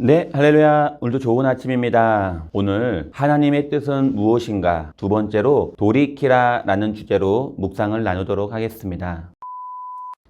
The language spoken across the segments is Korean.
네, 할렐루야. 오늘도 좋은 아침입니다. 오늘 하나님의 뜻은 무엇인가? 두 번째로 돌이키라 라는 주제로 묵상을 나누도록 하겠습니다.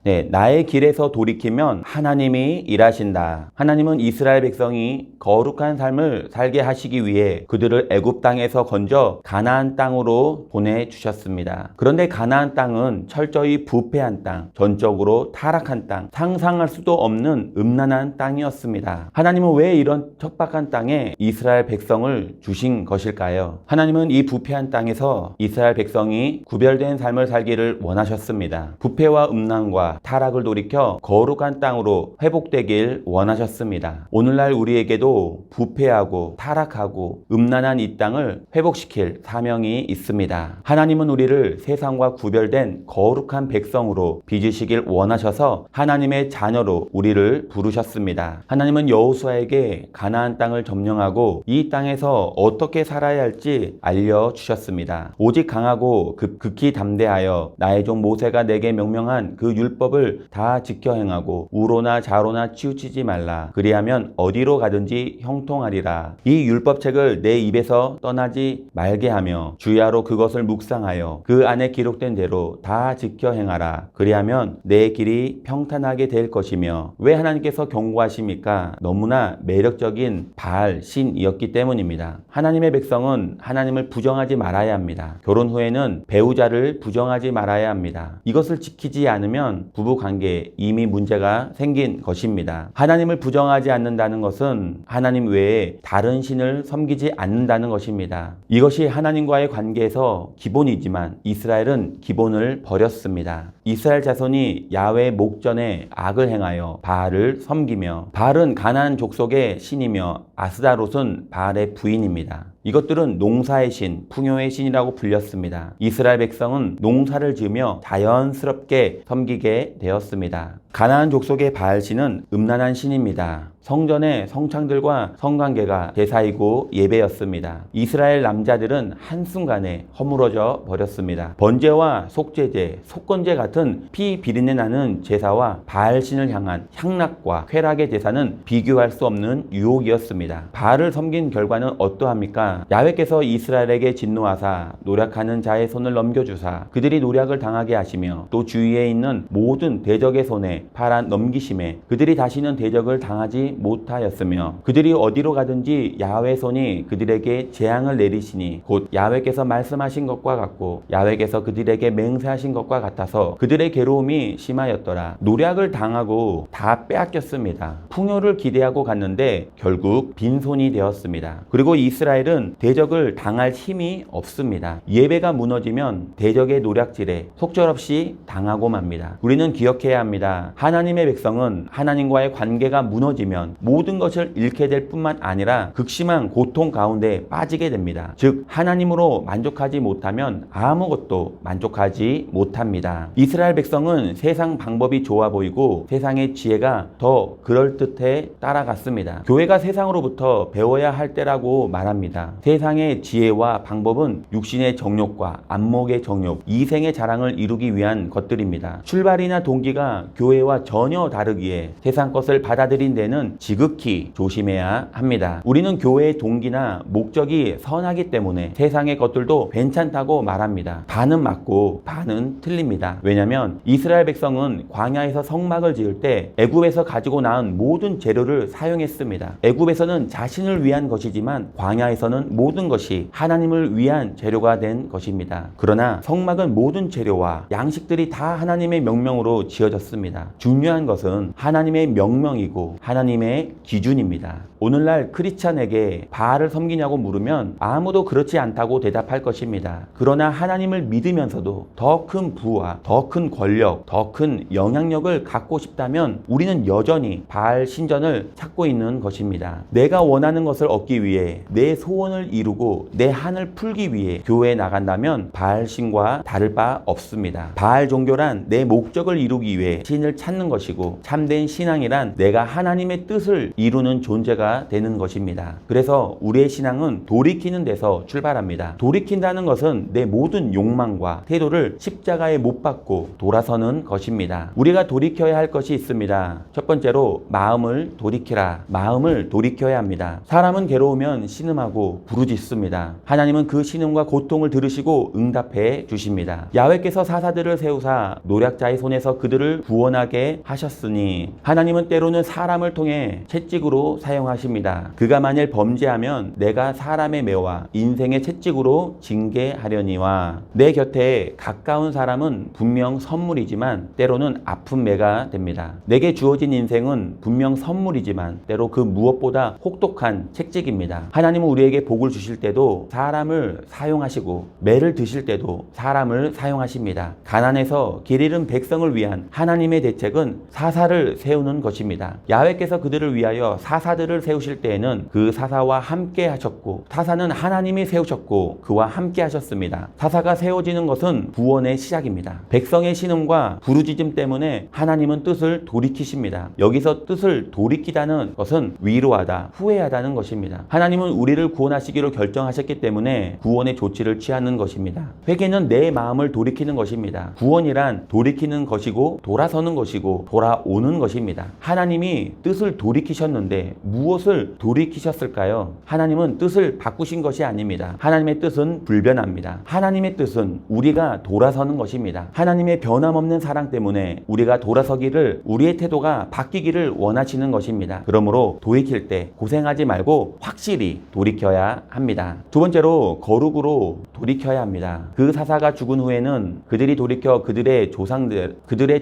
네, 나의 길에서 돌이키면 하나님이 일하신다. 하나님은 이스라엘 백성이 거룩한 삶을 살게 하시기 위해 그들을 애굽 땅에서 건져 가나안 땅으로 보내주셨습니다. 그런데 가나안 땅은 철저히 부패한 땅, 전적으로 타락한 땅, 상상할 수도 없는 음란한 땅이었습니다. 하나님은 왜 이런 척박한 땅에 이스라엘 백성을 주신 것일까요? 하나님은 이 부패한 땅에서 이스라엘 백성이 구별된 삶을 살기를 원하셨습니다. 부패와 음란과 타락을 돌이켜 거룩한 땅으로 회복되길 원하셨습니다. 오늘날 우리에게도 부패하고 타락하고 음란한 이 땅을 회복시킬 사명이 있습니다. 하나님은 우리를 세상과 구별된 거룩한 백성으로 빚으시길 원하셔서 하나님의 자녀로 우리를 부르셨습니다. 하나님은 여호수아에게 가나안 땅을 점령하고 이 땅에서 어떻게 살아야 할지 알려주셨습니다. 오직 강하고 극히 담대하여 나의 종 모세가 내게 명령한 그 율법을 다 지켜 행하고 우로나 좌로나 치우치지 말라. 그리하면 어디로 가든지 형통하리라. 이 율법책을 내 입에서 떠나지 말게 하며 주야로 그것을 묵상하여 그 안에 기록된 대로 다 지켜 행하라. 그리하면 내 길이 평탄하게 될 것이며. 왜 하나님께서 경고하십니까? 너무나 매력적인 바알 신이었기 때문입니다. 하나님의 백성은 하나님을 부정하지 말아야 합니다. 결혼 후에는 배우자를 부정하지 말아야 합니다. 이것을 지키지 않으면 부부 관계에 이미 문제가 생긴 것입니다. 하나님을 부정하지 않는다는 것은 하나님 외에 다른 신을 섬기지 않는다는 것입니다. 이것이 하나님과의 관계에서 기본이지만 이스라엘은 기본을 버렸습니다. 이스라엘 자손이 야훼 목전에 악을 행하여 바알을 섬기며, 바알은 가나안 족속의 신이며 아스다롯은 바알의 부인입니다. 이것들은 농사의 신, 풍요의 신이라고 불렸습니다. 이스라엘 백성은 농사를 지으며 자연스럽게 섬기게 되었습니다. 가나안 족속의 바알신은 음란한 신입니다. 성전의 성창들과 성관계가 제사이고 예배였습니다. 이스라엘 남자들은 한순간에 허물어져 버렸습니다. 번제와 속죄제, 속건제 같은 피 비린내 나는 제사와 바알신을 향한 향락과 쾌락의 제사는 비교할 수 없는 유혹이었습니다. 바알을 섬긴 결과는 어떠합니까? 야훼께서 이스라엘에게 진노하사 노력하는 자의 손을 넘겨주사 그들이 노력을 당하게 하시며 또 주위에 있는 모든 대적의 손에 팔아 넘기심에 그들이 다시는 대적을 당하지 못하였으며 그들이 어디로 가든지 야훼 손이 그들에게 재앙을 내리시니 곧 야훼께서 말씀하신 것과 같고 야훼께서 그들에게 맹세하신 것과 같아서 그들의 괴로움이 심하였더라. 노력을 당하고 다 빼앗겼습니다. 풍요를 기대하고 갔는데 결국 빈손이 되었습니다. 그리고 이스라엘은 대적을 당할 힘이 없습니다. 예배가 무너지면 대적의 노략질에 속절없이 당하고 맙니다. 우리는 기억해야 합니다. 하나님의 백성은 하나님과의 관계가 무너지면 모든 것을 잃게 될 뿐만 아니라 극심한 고통 가운데 빠지게 됩니다. 즉 하나님으로 만족하지 못하면 아무것도 만족하지 못합니다. 이스라엘 백성은 세상 방법이 좋아 보이고 세상의 지혜가 더 그럴듯해 따라갔습니다. 교회가 세상으로부터 배워야 할 때라고 말합니다. 세상의 지혜와 방법은 육신의 정욕과 안목의 정욕, 이생의 자랑을 이루기 위한 것들입니다. 출발이나 동기가 교회와 전혀 다르기에 세상 것을 받아들인 데는 지극히 조심해야 합니다. 우리는 교회의 동기나 목적이 선하기 때문에 세상의 것들도 괜찮다고 말합니다. 반은 맞고 반은 틀립니다. 왜냐하면 이스라엘 백성은 광야에서 성막을 지을 때 애굽에서 가지고 나온 모든 재료를 사용했습니다. 애굽에서는 자신을 위한 것이지만 광야에서는 모든 것이 하나님을 위한 재료가 된 것입니다. 그러나 성막은 모든 재료와 양식들이 다 하나님의 명령으로 지어졌습니다. 중요한 것은 하나님의 명령이고 하나님의 기준입니다. 오늘날 크리스찬에게 바알을 섬기냐고 물으면 아무도 그렇지 않다고 대답할 것입니다. 그러나 하나님을 믿으면서도 더 큰 부와 더 큰 권력, 더 큰 영향력을 갖고 싶다면 우리는 여전히 바알 신전을 찾고 있는 것입니다. 내가 원하는 것을 얻기 위해 내 소원을 이루고 내 한을 풀기 위해 교회에 나간다면 바알 신과 다를 바 없습니다. 바알 종교란 내 목적을 이루기 위해 신을 찾는 것이고 참된 신앙이란 내가 하나님의 뜻을 이루는 존재가 문제가 되는 것입니다. 그래서 우리의 신앙은 돌이키는 데서 출발합니다. 돌이킨다는 것은 내 모든 욕망과 태도를 십자가에 못 박고 돌아서는 것입니다. 우리가 돌이켜야 할 것이 있습니다. 첫 번째로 마음을 돌이키라. 마음을 돌이켜야 합니다. 사람은 괴로우면 신음하고 부르짖습니다. 하나님은 그 신음과 고통을 들으시고 응답해 주십니다. 야훼께서 사사들을 세우사 노략자의 손에서 그들을 구원하게 하셨으니 하나님은 때로는 사람을 통해 채찍으로 사용하십니다. 그가 만일 범죄하면 내가 사람의 매와 인생의 채찍으로 징계하려니와 내 곁에 가까운 사람은 분명 선물이지만 때로는 아픈 매가 됩니다. 내게 주어진 인생은 분명 선물이지만 때로 그 무엇보다 혹독한 채찍입니다. 하나님은 우리에게 복을 주실 때도 사람을 사용하시고 매를 드실 때도 사람을 사용하십니다. 가난해서 길 잃은 백성을 위한 하나님의 대책은 사사를 세우는 것입니다. 야훼께서 그들을 위하여 사사들을 세우실 때에는 그 사사와 함께 하셨고 사사는 하나님이 세우셨고 그와 함께 하셨습니다. 사사가 세워지는 것은 구원의 시작입니다. 백성의 신음과 부르짖음 때문에 하나님은 뜻을 돌이키십니다. 여기서 뜻을 돌이키다는 것은 위로하다, 후회하다는 것입니다. 하나님은 우리를 구원하시기로 결정하셨기 때문에 구원의 조치를 취하는 것입니다. 회개는 내 마음을 돌이키는 것입니다. 구원이란 돌이키는 것이고 돌아서는 것이고 돌아오는 것입니다. 하나님이 뜻을 돌이키셨는데 무엇을 돌이키셨을까요? 하나님은 뜻을 바꾸신 것이 아닙니다. 하나님의 뜻은 불변합니다. 하나님의 뜻은 우리가 돌아서는 것입니다. 하나님의 변함없는 사랑 때문에 우리가 돌아서기를, 우리의 태도가 바뀌기를 원하시는 것입니다. 그러므로 돌이킬 때 고생하지 말고 확실히 돌이켜야 합니다. 두 번째로 거룩으로 돌이켜야 합니다. 그 사사가 죽은 후에는 그들이 돌이켜 그들의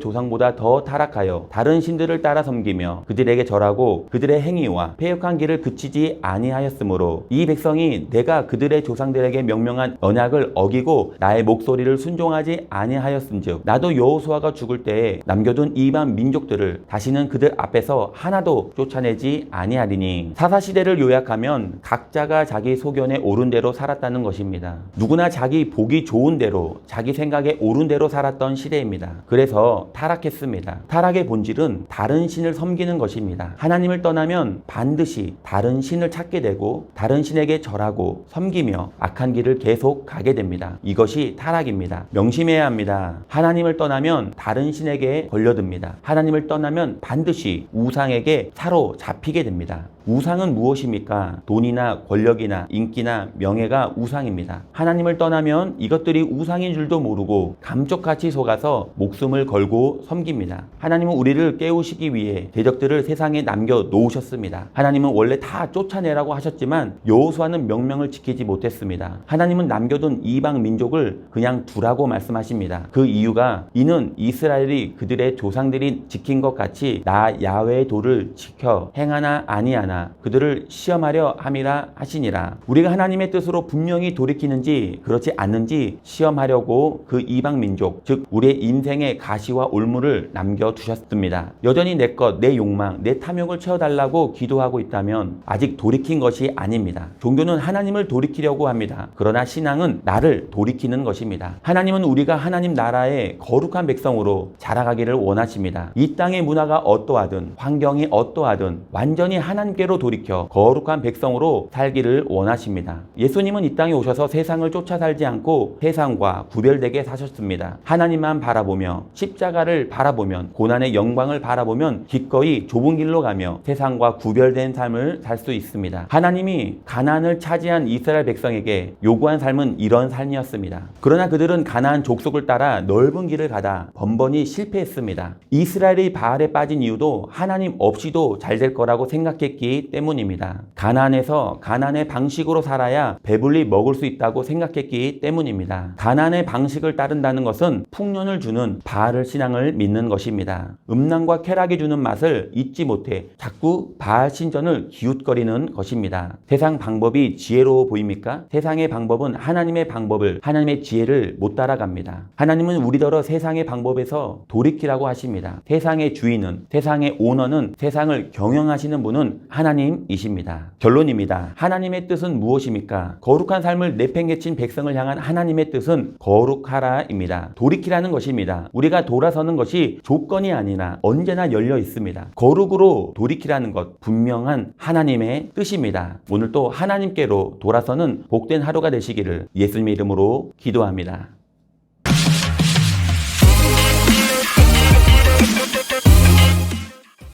조상보다 더 타락하여 다른 신들을 따라 섬기며 그들에게 절하고 그들의 행위와 패역한 길을 그치지 아니하였으므로 이 백성이 내가 그들의 조상들에게 명령한 언약을 어기고 나의 목소리를 순종하지 아니하였은즉 나도 여호수아가 죽을 때에 남겨둔 이방 민족들을 다시는 그들 앞에서 하나도 쫓아내지 아니하리니. 사사시대를 요약하면 각자가 자기 소견에 옳은 대로 살았다는 것입니다. 누구나 자기 보기 좋은 대로 자기 생각에 옳은 대로 살았던 시대입니다. 그래서 타락했습니다. 타락의 본질은 다른 신을 섬기는 것입니다. 하나님을 떠나면 반드시 다른 신을 찾게 되고 다른 신에게 절하고 섬기며 악한 길을 계속 가게 됩니다. 이것이 타락입니다. 명심해야 합니다. 하나님을 떠나면 다른 신에게 걸려듭니다. 하나님을 떠나면 반드시 우상에게 사로잡히게 됩니다. 우상은 무엇입니까? 돈이나 권력이나 인기나 명예가 우상입니다. 하나님을 떠나면 이것들이 우상인 줄도 모르고 감쪽같이 속아서 목숨을 걸고 섬깁니다. 하나님은 우리를 깨우시기 위해 대적들을 세상에 남겨 놓으셨습니다. 하나님은 원래 다 쫓아내라고 하셨지만 여호수아는 명령을 지키지 못했습니다. 하나님은 남겨둔 이방 민족을 그냥 두라고 말씀하십니다. 그 이유가 이는 이스라엘이 그들의 조상들이 지킨 것 같이 나 야훼의 도를 지켜 행하나 아니하나 그들을 시험하려 함이라 하시니라. 우리가 하나님의 뜻으로 분명히 돌이키는지 그렇지 않는지 시험하려고 그 이방 민족, 즉 우리의 인생의 가시와 올무를 남겨두셨습니다. 여전히 내 것, 내 욕망, 내 탐욕을 채워달라고 기도하고 있다면 아직 돌이킨 것이 아닙니다. 종교는 하나님을 돌이키려고 합니다. 그러나 신앙은 나를 돌이키는 것입니다. 하나님은 우리가 하나님 나라의 거룩한 백성으로 자라가기를 원하십니다. 이 땅의 문화가 어떠하든 환경이 어떠하든 완전히 하나님께로 돌이켜 거룩한 백성으로 살기를 원하십니다. 예수님은 이 땅에 오셔서 세상을 쫓아 살지 않고 세상과 구별되게 사셨습니다. 하나님만 바라보며 십자가를 바라보면 고난의 영광을 바라보면 기꺼이 좁은 길로 가며 세상과 구별된 삶을 살 수 있습니다. 하나님이 가나안을 차지한 이스라엘 백성에게 요구한 삶은 이런 삶이었습니다. 그러나 그들은 가나안 족속을 따라 넓은 길을 가다 번번이 실패했습니다. 이스라엘이 바알에 빠진 이유도 하나님 없이도 잘 될 거라고 생각했기 때문입니다. 가나안에서 가나안의 방식으로 살아야 배불리 먹을 수 있다고 생각했기 때문입니다. 가나안의 방식을 따른다는 것은 풍년을 주는 바알 신앙을 믿는 것입니다. 음란과 쾌락이 주는 맛을 잊지 못해 자꾸 바알 신전을 기웃거리는 것입니다. 세상 방법이 지혜로워 보입니까? 세상의 방법은 하나님의 방법을, 하나님의 지혜를 못 따라갑니다. 하나님은 우리더러 세상의 방법에서 돌이키라고 하십니다. 세상의 주인은, 세상의 오너는, 세상을 경영하시는 분은 하나님이십니다. 결론입니다. 하나님의 뜻은 무엇입니까? 거룩한 삶을 내팽개친 백성을 향한 하나님의 뜻은 거룩하라입니다. 돌이키라는 것입니다. 우리가 돌아서는 것이 조건이 아니라 언제나 열려 있습니다. 거룩으로 돌이키라는 것, 분명한 하나님의 뜻입니다. 오늘 또 하나님께로 돌아서는 복된 하루가 되시기를 예수님의 이름으로 기도합니다.